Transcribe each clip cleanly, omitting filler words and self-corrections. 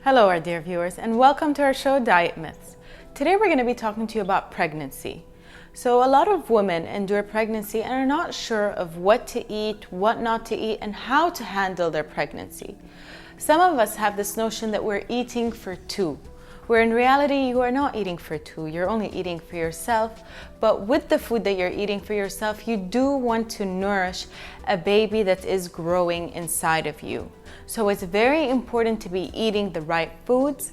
Hello, our dear viewers, and welcome to our show, Diet Myths. Today we're going to be talking to you about pregnancy. So a lot of women endure pregnancy and are not sure of what to eat, what not to eat, and how to handle their pregnancy. Some of us have this notion that we're eating for two, where in reality you are not eating for two, you're only eating for yourself. But with the food that you're eating for yourself, you do want to nourish a baby that is growing inside of you. So it's very important to be eating the right foods.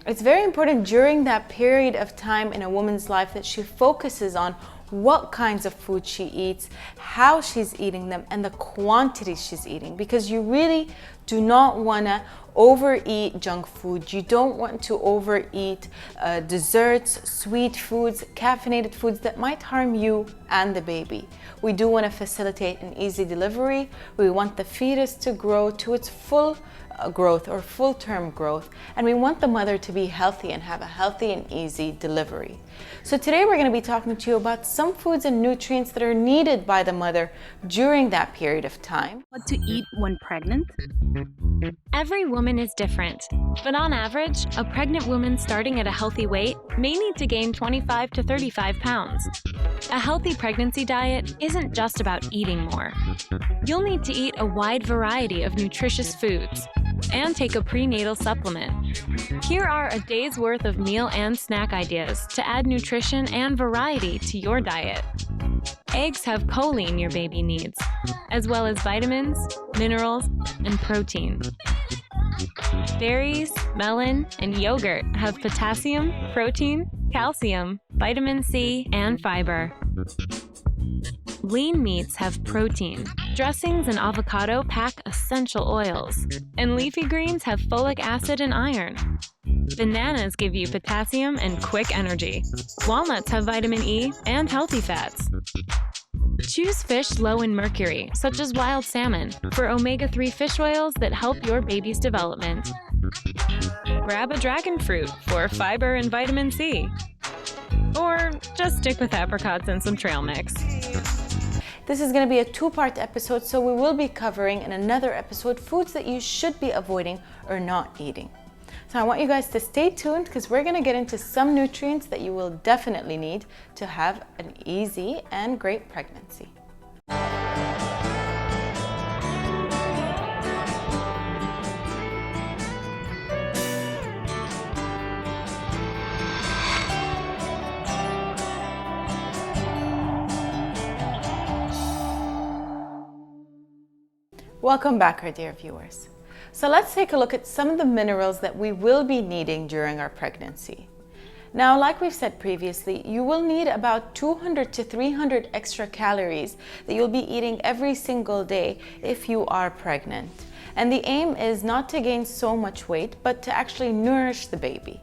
It's very important during that period of time in a woman's life that she focuses on what kinds of food she eats, how she's eating them, and the quantity she's eating, because you really do not want to overeat junk food. You don't want to overeat desserts, sweet foods, caffeinated foods that might harm you and the baby. We do want to facilitate an easy delivery. We want the fetus to grow to its full growth or full-term growth, and we want the mother to be healthy and have a healthy and easy delivery. So today we're going to be talking to you about some foods and nutrients that are needed by the mother during that period of time. What to eat when pregnant? Every woman is different, but on average, a pregnant woman starting at a healthy weight may need to gain 25 to 35 pounds. A healthy pregnancy diet isn't just about eating more. You'll need to eat a wide variety of nutritious foods and take a prenatal supplement. Here are a day's worth of meal and snack ideas to add nutrition and variety to your diet. Eggs have choline your baby needs, as well as vitamins, minerals, and protein. Berries, melon, and yogurt have potassium, protein, calcium, vitamin C, and fiber. Lean meats have protein. Dressings and avocado pack essential oils. And leafy greens have folic acid and iron. Bananas give you potassium and quick energy. Walnuts have vitamin E and healthy fats. Choose fish low in mercury, such as wild salmon, for omega-3 fish oils that help your baby's development. Grab a dragon fruit for fiber and vitamin C. Or just stick with apricots and some trail mix. This is going to be a two-part episode, so we will be covering in another episode foods that you should be avoiding or not eating. So I want you guys to stay tuned because we're going to get into some nutrients that you will definitely need to have an easy and great pregnancy. Welcome back, our dear viewers. So let's take a look at some of the minerals that we will be needing during our pregnancy. Now, like we've said previously, you will need about 200 to 300 extra calories that you'll be eating every single day if you are pregnant. And the aim is not to gain so much weight, but to actually nourish the baby.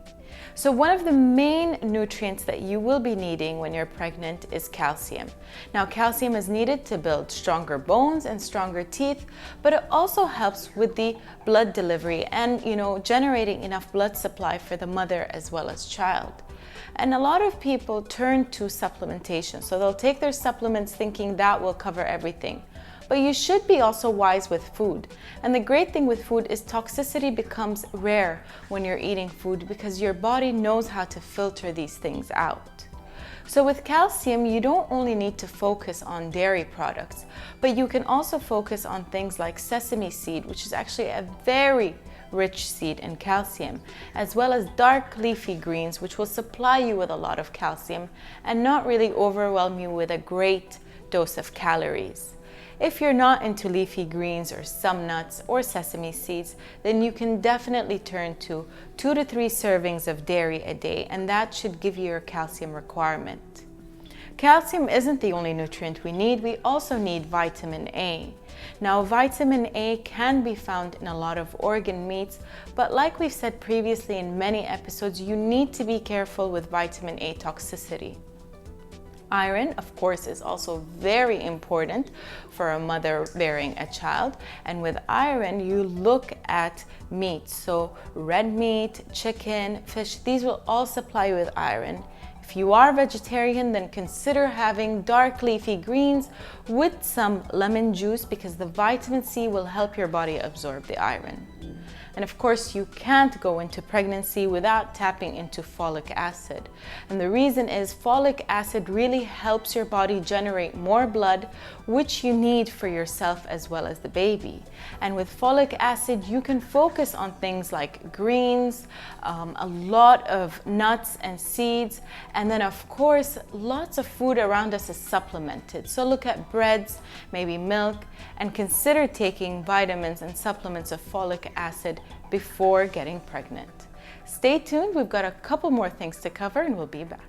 So one of the main nutrients that you will be needing when you're pregnant is calcium. Now, calcium is needed to build stronger bones and stronger teeth, but it also helps with the blood delivery and, generating enough blood supply for the mother as well as child. And a lot of people turn to supplementation. So they'll take their supplements thinking that will cover everything. But you should be also wise with food. And the great thing with food is toxicity becomes rare when you're eating food because your body knows how to filter these things out. So with calcium, you don't only need to focus on dairy products, but you can also focus on things like sesame seed, which is actually a very rich seed in calcium, as well as dark leafy greens, which will supply you with a lot of calcium and not really overwhelm you with a great dose of calories. If you're not into leafy greens or some nuts or sesame seeds, then you can definitely turn to 2 to 3 servings of dairy a day, and that should give you your calcium requirement. Calcium isn't the only nutrient we need. We also need vitamin A. Now, vitamin A can be found in a lot of organ meats, but like we've said previously in many episodes, you need to be careful with vitamin A toxicity. Iron, of course, is also very important for a mother bearing a child. And with iron, you look at meat. So red meat, chicken, fish, these will all supply you with iron. If you are vegetarian, then consider having dark leafy greens with some lemon juice because the vitamin C will help your body absorb the iron. And of course, you can't go into pregnancy without tapping into folic acid. And the reason is folic acid really helps your body generate more blood, which you need for yourself as well as the baby. And with folic acid, you can focus on things like greens, a lot of nuts and seeds, and then of course, lots of food around us is supplemented. So look at breads, maybe milk, and consider taking vitamins and supplements of folic acid before getting pregnant. Stay tuned, we've got a couple more things to cover and we'll be back.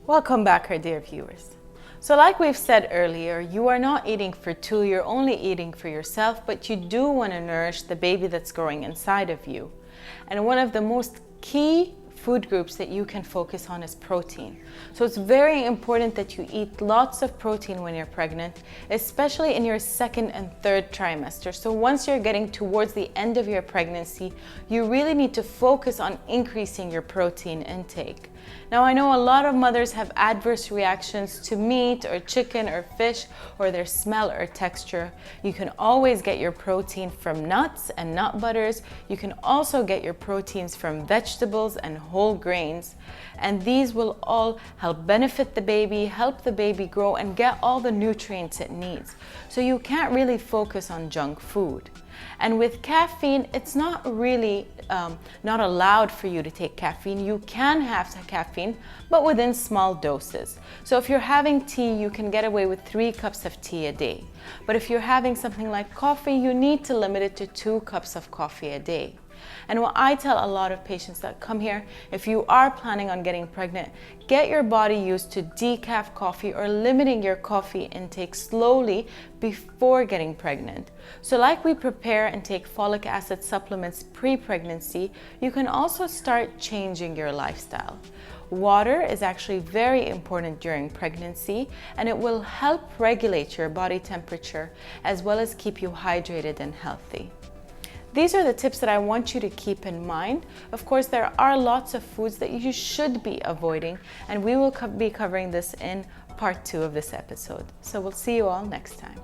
Welcome back, our dear viewers. So like we've said earlier, you are not eating for two, you're only eating for yourself, but you do want to nourish the baby that's growing inside of you. And one of the most key food groups that you can focus on is protein. So it's very important that you eat lots of protein when you're pregnant, especially in your second and third trimester. So once you're getting towards the end of your pregnancy, you really need to focus on increasing your protein intake. Now, I know a lot of mothers have adverse reactions to meat or chicken or fish or their smell or texture. You can always get your protein from nuts and nut butters. You can also get your proteins from vegetables and whole grains. And these will all help benefit the baby, help the baby grow, and get all the nutrients it needs. So you can't really focus on junk food. And with caffeine, it's not really not allowed for you to take caffeine. You can have caffeine, but within small doses. So if you're having tea, you can get away with 3 cups of tea a day. But if you're having something like coffee, you need to limit it to 2 cups of coffee a day. And what I tell a lot of patients that come here, if you are planning on getting pregnant, get your body used to decaf coffee or limiting your coffee intake slowly before getting pregnant. So like we prepare and take folic acid supplements pre-pregnancy, you can also start changing your lifestyle. Water is actually very important during pregnancy, and it will help regulate your body temperature as well as keep you hydrated and healthy. These are the tips that I want you to keep in mind. Of course, there are lots of foods that you should be avoiding, and we will be covering this in part 2 of this episode. So we'll see you all next time.